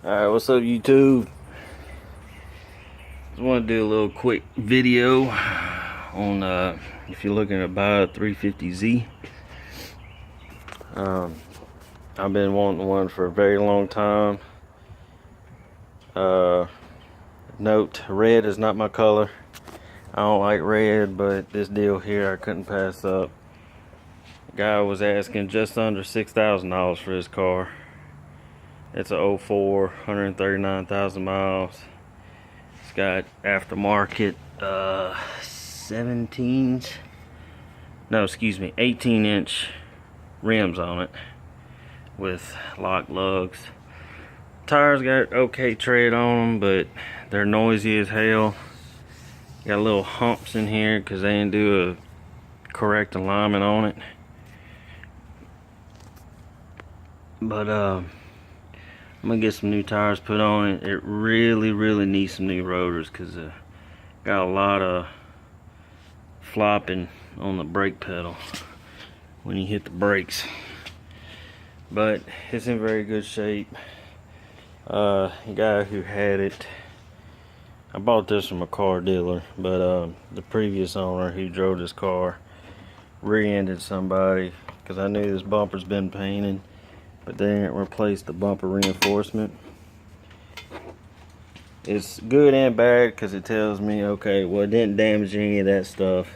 Alright, what's up YouTube? Just want to do a little quick video on if you're looking to buy a 350Z. I've been wanting one for a very long time. Note, red is not my color. I don't like red, but this deal here I couldn't pass up. The guy was asking just under $6,000 for this car. It's a 04, 139,000 miles. It's got aftermarket 18-inch rims on it with lock lugs. Tires got okay tread on them, but they're noisy as hell. Got little humps in here because they didn't do a correct alignment on it. But I'm gonna get some new tires put on it. It really needs some new rotors because got a lot of flopping on the brake pedal when you hit the brakes. But it's in very good shape. The guy who had it, I bought this from a car dealer, but the previous owner who drove this car rear-ended somebody because I knew this bumper's been painted, but they didn't replace the bumper reinforcement. It's good and bad because it tells me, okay, well, it didn't damage any of that stuff,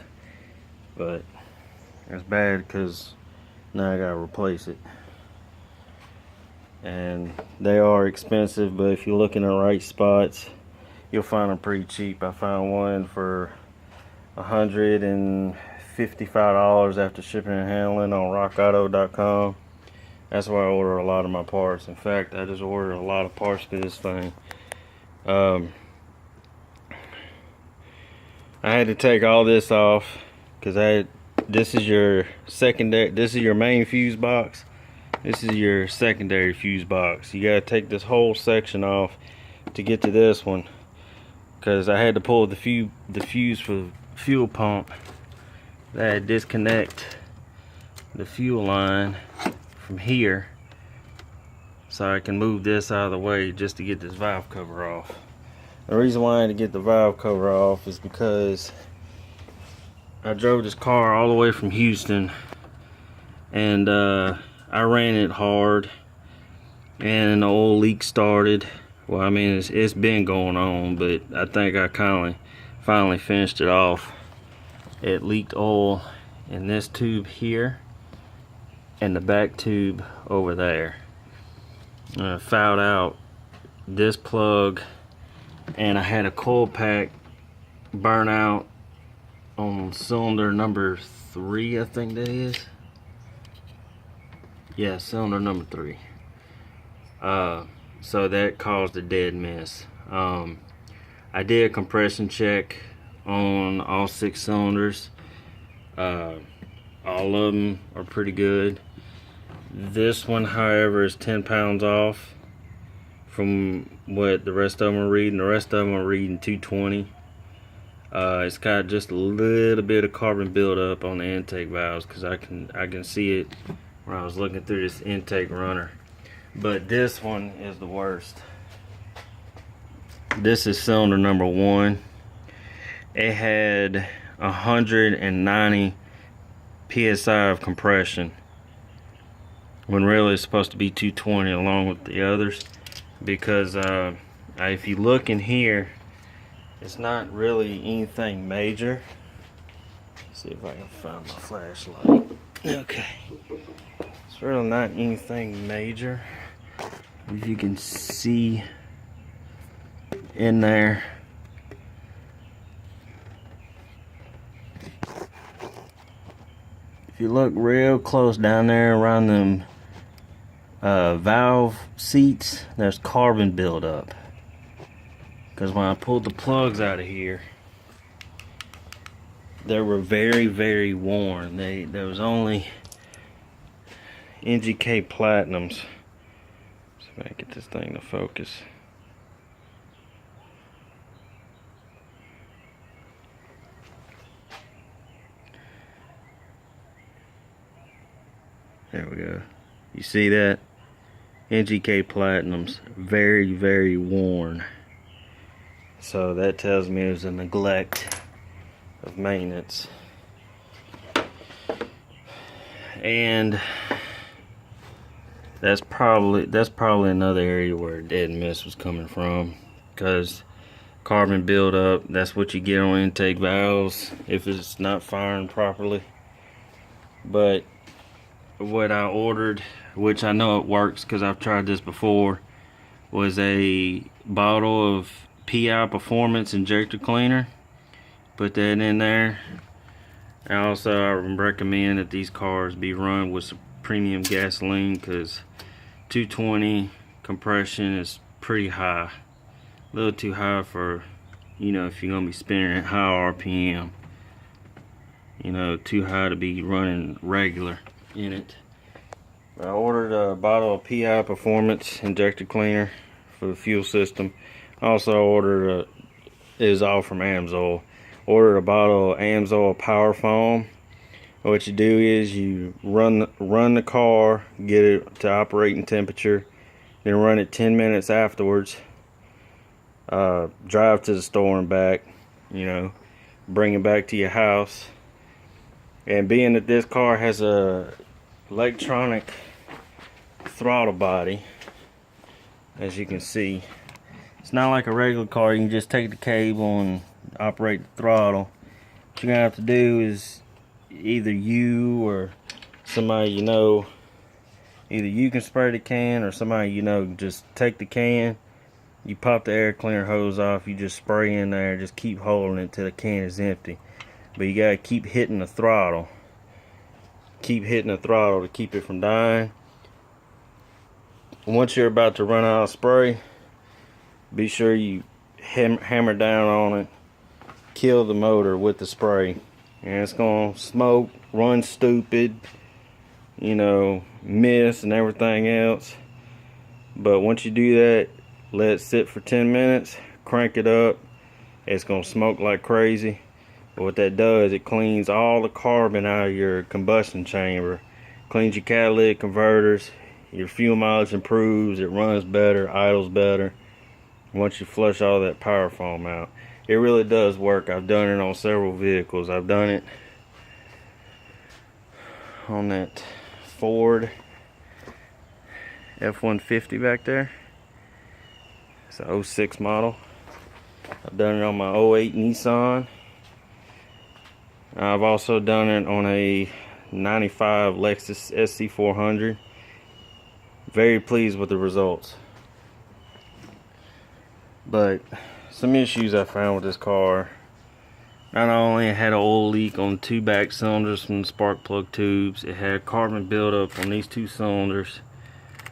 but it's bad because now I gotta replace it. And they are expensive, but if you look in the right spots, you'll find them pretty cheap. I found one for $155 after shipping and handling on rockauto.com. That's where I order a lot of my parts. In fact, I just ordered a lot of parts for this thing. I had to take all this off because this is your secondary, this is your main fuse box. This is your secondary fuse box. You gotta take this whole section off to get to this one, because I had to pull the fuse for the fuel pump. I had to disconnect the fuel line from here so I can move this out of the way just to get this valve cover off. The reason why I had to get the valve cover off is because I drove this car all the way from Houston, and I ran it hard and an oil leak started. Well, I mean, it's been going on, but I think I finally finished it off. It leaked oil in this tube here and the back tube over there. I fouled out this plug, and I had a coil pack burn out on cylinder number 3, I think that is. Yeah, cylinder number 3. So that caused a dead miss. I did a compression check on all 6 cylinders. All of them are pretty good. This one, however, is 10 pounds off from what the rest of them are reading. The rest of them are reading 220. It's got just a little bit of carbon buildup on the intake valves because I can see it when I was looking through this intake runner. But this one is the worst. This is cylinder number 1. It had 190 psi of compression when really it's supposed to be 220 along with the others, because if you look in here, it's not really anything major. Let's see if I can find my flashlight. Okay, it's really not anything major. If you can see in there, if you look real close down there around them valve seats, there's carbon buildup. Because when I pulled the plugs out of here, they were very worn. There was only NGK Platinums. See if I can get this thing to focus. There we go. You see that? NGK Platinums, very, very worn. So that tells me there's a neglect of maintenance. And that's probably another area where dead mist was coming from, because carbon buildup, that's what you get on intake valves if it's not firing properly. But what I ordered, which I know it works because I've tried this before, was a bottle of PI Performance injector cleaner. Put that in there. And also I recommend that these cars be run with some premium gasoline, because 220 compression is pretty high, a little too high for, you know, if you're gonna be spinning at high RPM, you know, too high to be running regular in it. I ordered a bottle of PI Performance injector cleaner for the fuel system. Also ordered it was all from Amsoil. Ordered a bottle of Amsoil Power Foam. What you do is you run the car, get it to operating temperature, then run it 10 minutes afterwards. Drive to the store and back, you know, bring it back to your house. And being that this car has a electronic throttle body, as you can see, it's not like a regular car. You can just take the cable and operate the throttle. What you're gonna have to do is either you or somebody you know, either you can spray the can, or somebody you know, just take the can, you pop the air cleaner hose off, you just spray in there, just keep holding it till the can is empty. But you gotta keep hitting the throttle. Keep hitting the throttle to keep it from dying. Once you're about to run out of spray, be sure you hammer down on it, kill the motor with the spray, and it's gonna smoke, run stupid, you know, miss and everything else. But once you do that, let it sit for 10 minutes, crank it up, it's gonna smoke like crazy. But what that does, it cleans all the carbon out of your combustion chamber, cleans your catalytic converters, your fuel mileage improves, it runs better, idles better once you flush all that power foam out. It really does work. I've done it on several vehicles. I've done it on that Ford F-150 back there. It's an 06 model. I've done it on my 08 Nissan. I've also done it on a 95 Lexus SC400. Very pleased with the results. But some issues I found with this car. Not only it had an oil leak on 2 back cylinders from the spark plug tubes, it had carbon buildup on these 2 cylinders.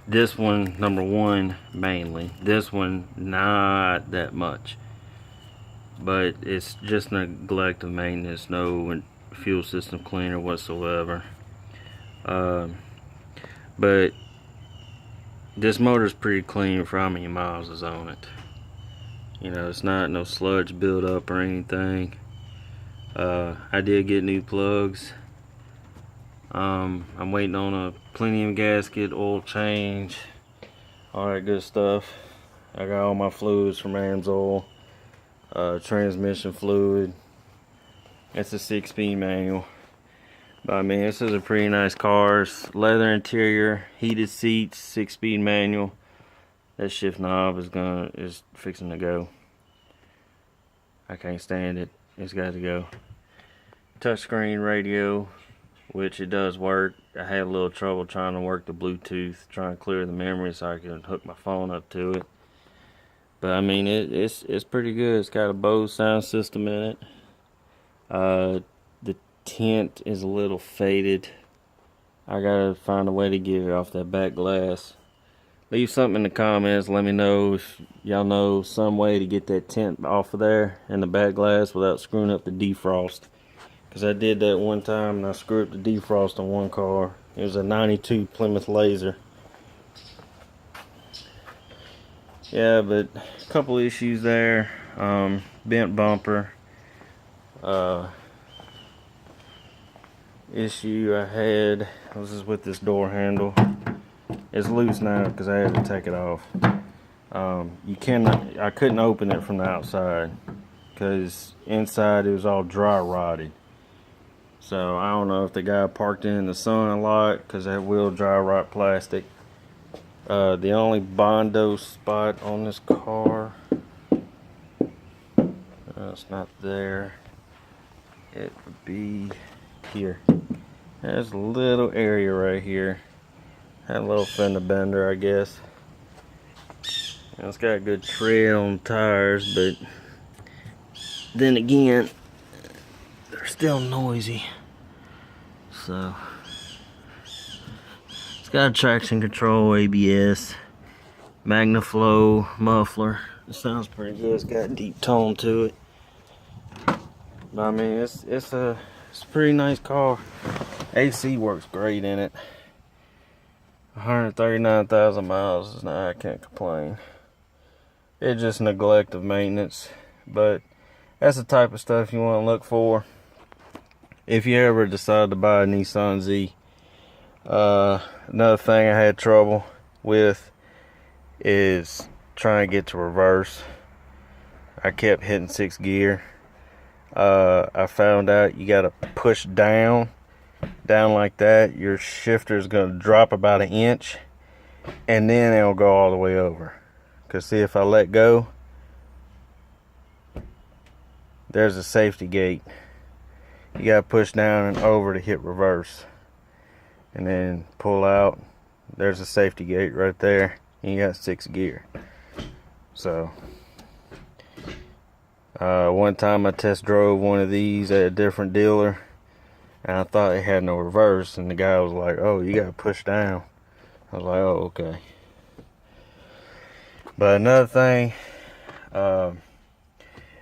This one, number 1, mainly. This one, not that much. But it's just neglect of maintenance, no fuel system cleaner whatsoever. But this motor's pretty clean for how many miles is on it. You know, it's not no sludge buildup or anything. I did get new plugs. I'm waiting on a plenum gasket, oil change, all that good stuff. I got all my fluids from Amsoil. Transmission fluid. It's a 6-speed manual. But I mean, this is a pretty nice car. It's leather interior, heated seats, 6-speed manual. That shift knob is fixing to go. I can't stand it. It's got to go. Touchscreen radio, which it does work. I had a little trouble trying to work the Bluetooth, trying to clear the memory so I could hook my phone up to it. But I mean, it's pretty good. It's got a Bose sound system in it. The tint is a little faded. I gotta find a way to get it off that back glass. Leave something in the comments. Let me know if y'all know some way to get that tint off of there in the back glass without screwing up the defrost. Because I did that one time and I screwed up the defrost on one car. It was a 92 Plymouth Laser. Yeah, but a couple issues there. Bent bumper. Issue I had, this is with this door handle. It's loose now because I had to take it off. I couldn't open it from the outside because inside it was all dry rotted. So I don't know if the guy parked it in the sun a lot because that wheel dry rot plastic. The only Bondo spot on this car, it's not there. It would be here. There's a little area right here. Had a little fender bender, I guess. And it's got a good tread on the tires, but then again, they're still noisy. So it's got traction control, ABS, MagnaFlow muffler. It sounds pretty good. It's got a deep tone to it. But I mean, it's a pretty nice car. AC works great in it. 139,000 miles. I can't complain. It's just neglect of maintenance, but that's the type of stuff you want to look for if you ever decide to buy a Nissan Z. Another thing I had trouble with is trying to get to reverse. I kept hitting 6th gear. I found out you gotta push down like that. Your shifter is gonna drop about 1 inch, and then it'll go all the way over. Cause see, if I let go, there's a safety gate. You gotta push down and over to hit reverse, and then pull out. There's a safety gate right there, and you got 6th gear. So one time I test drove one of these at a different dealer, and I thought it had no reverse, and the guy was like, "Oh, you gotta push down." I was like, "Oh, okay." But another thing,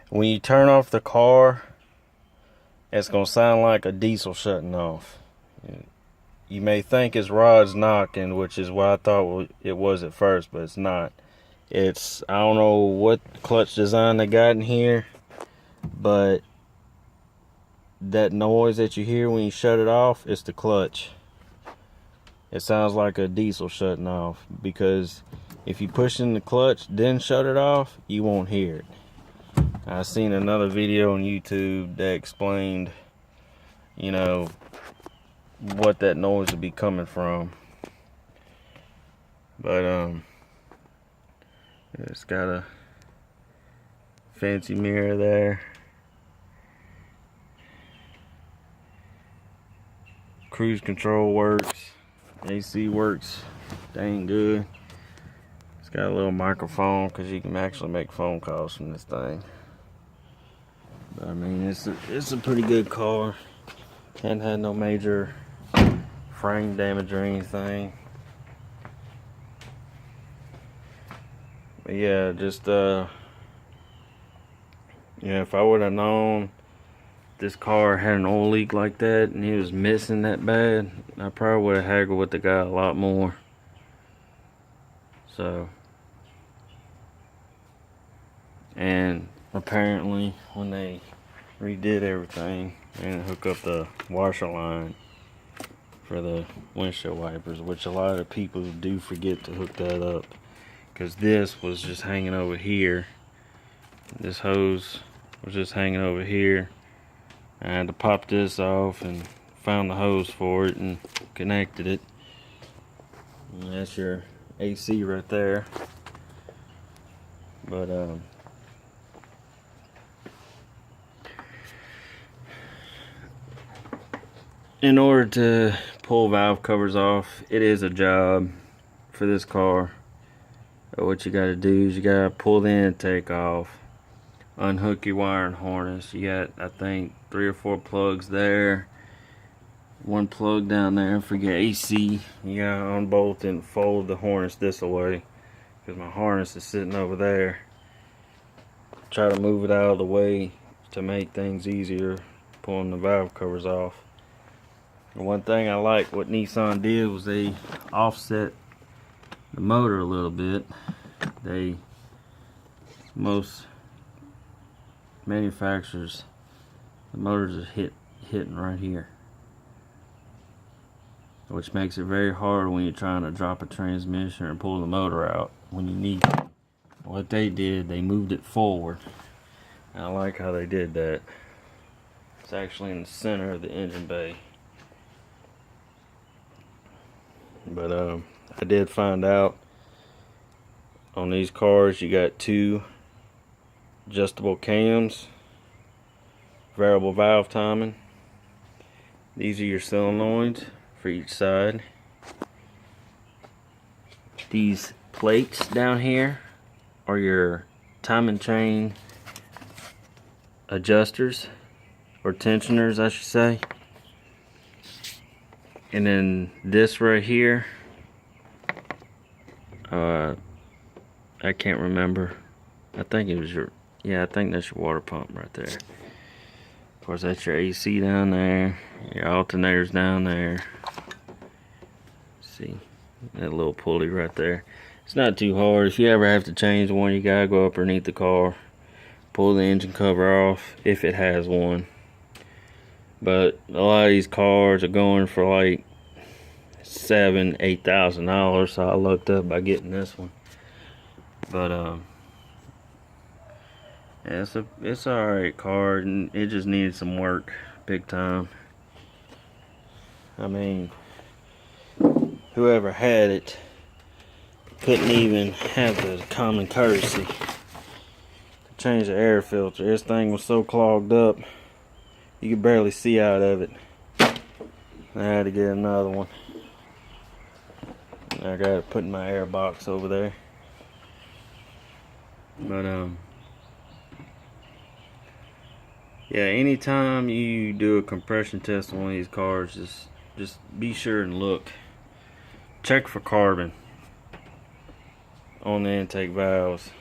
when you turn off the car, it's gonna sound like a diesel shutting off. You may think it's rods knocking, which is what I thought it was at first, but it's not. It's, I don't know what clutch design they got in here, but that noise that you hear when you shut it off, it's the clutch. It sounds like a diesel shutting off, because if you push in the clutch then shut it off, you won't hear it. I seen another video on YouTube that explained, you know, what that noise would be coming from. But it's got a fancy mirror there. Cruise control works. AC works dang good. It's got a little microphone because you can actually make phone calls from this thing. But I mean, it's a pretty good car. Hadn't had no major frame damage or anything. But yeah, just yeah, if I would have known this car had an oil leak like that and he was missing that bad, I probably would have haggled with the guy a lot more. So, and apparently when they redid everything, they didn't hook up the washer line for the windshield wipers, which a lot of people do forget to hook that up, because this was just hanging over here. This hose was just hanging over here. I had to pop this off and found the hose for it and connected it. And that's your AC right there. But in order to pull valve covers off, it is a job for this car. What you gotta do is you gotta pull the intake off, unhook your wiring harness. You got, I think, 3 or 4 plugs there, 1 plug down there for your AC. You gotta unbolt and fold the harness this way, because my harness is sitting over there. Try to move it out of the way to make things easier pulling the valve covers off. And one thing I like what Nissan did was they offset the motor a little bit. Most manufacturers, the motors are hitting right here. which makes it very hard when you're trying to drop a transmission or pull the motor out when you need it. What they did, they moved it forward. I like how they did that. It's actually in the center of the engine bay. But I did find out on these cars you got 2 adjustable cams, variable valve timing. These are your solenoids for each side. These plates down here are your timing chain adjusters, or tensioners I should say. And then this right here, I can't remember. I think it was your, yeah, I think that's your water pump right there. Of course, that's your AC down there, your alternators down there. See that little pulley right there. It's not too hard. If you ever have to change one, you gotta go up underneath the car, pull the engine cover off if it has one. But a lot of these cars are going for like $7,000–8,000, so I looked up by getting this one. But yeah, it's alright car, and it just needed some work, big time. I mean, whoever had it couldn't even have the common courtesy to change the air filter. This thing was so clogged up, you could barely see out of it. I had to get another one. I got it put in my air box over there. But yeah, anytime you do a compression test on one of these cars, just be sure and look. Check for carbon on the intake valves.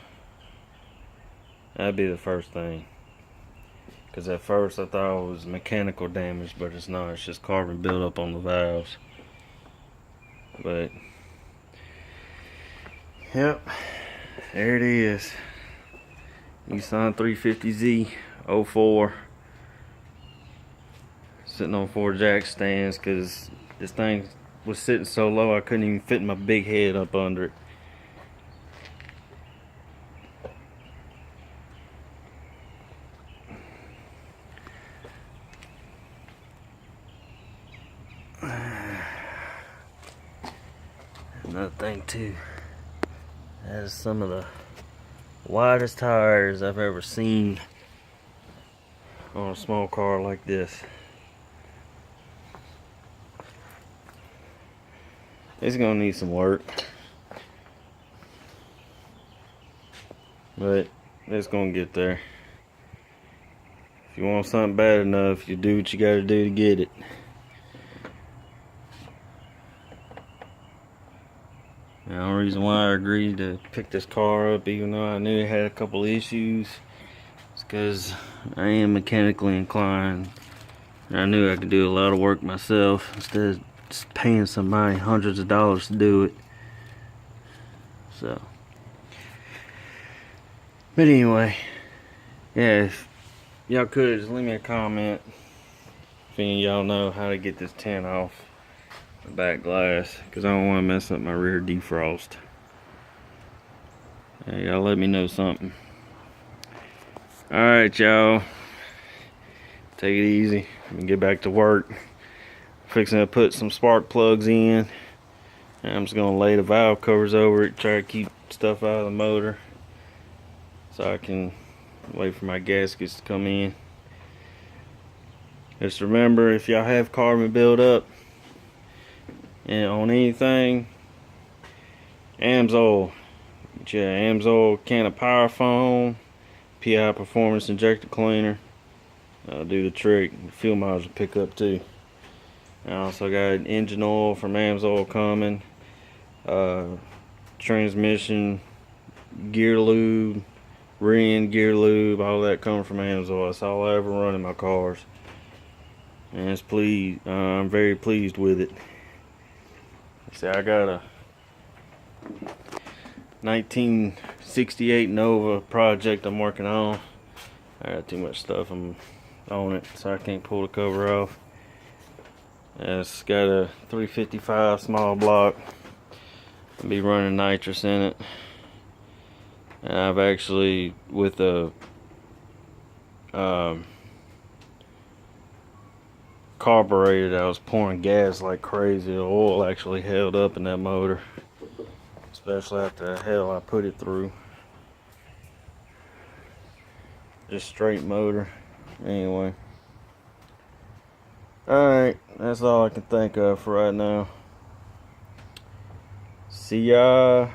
That'd be the first thing. Because at first I thought it was mechanical damage, but it's not. It's just carbon buildup on the valves. But yep, there it is. Nissan 350Z 04. Sitting on 4 jack stands because this thing was sitting so low I couldn't even fit my big head up under it. Another thing too, has some of the widest tires I've ever seen on a small car like this. It's gonna need some work, but it's gonna get there. If you want something bad enough, you do what you gotta do to get it. The only reason why I agreed to pick this car up, even though I knew it had a couple issues, is because I am mechanically inclined. And I knew I could do a lot of work myself instead of just paying somebody hundreds of dollars to do it. So, but anyway, yeah, if y'all could just leave me a comment if any of y'all know how to get this tint off the back glass, because I don't want to mess up my rear defrost. Hey, y'all let me know something. Alright, y'all, take it easy and get back to work. Fixing to put some spark plugs in, and I'm just gonna lay the valve covers over it, try to keep stuff out of the motor so I can wait for my gaskets to come in. Just remember, if y'all have carbon buildup and on anything, AMSOIL. Get your AMSOIL can of power foam, PI performance injector cleaner. Do the trick. The fuel miles will pick up too. I also got engine oil from AMSOIL coming, transmission gear lube, rear end gear lube, all that coming from AMSOIL. That's all I ever run in my cars, and I'm very pleased with it. See, I got a 1968 Nova project I'm working on. I got too much stuff on it, so I can't pull the cover off. It's got a 355 small block. I'll be running nitrous in it. And I've actually, with a carburetor, I was pouring gas like crazy. The oil actually held up in that motor, especially after the hell I put it through. Just straight motor. Anyway. Alright, that's all I can think of for right now. See ya.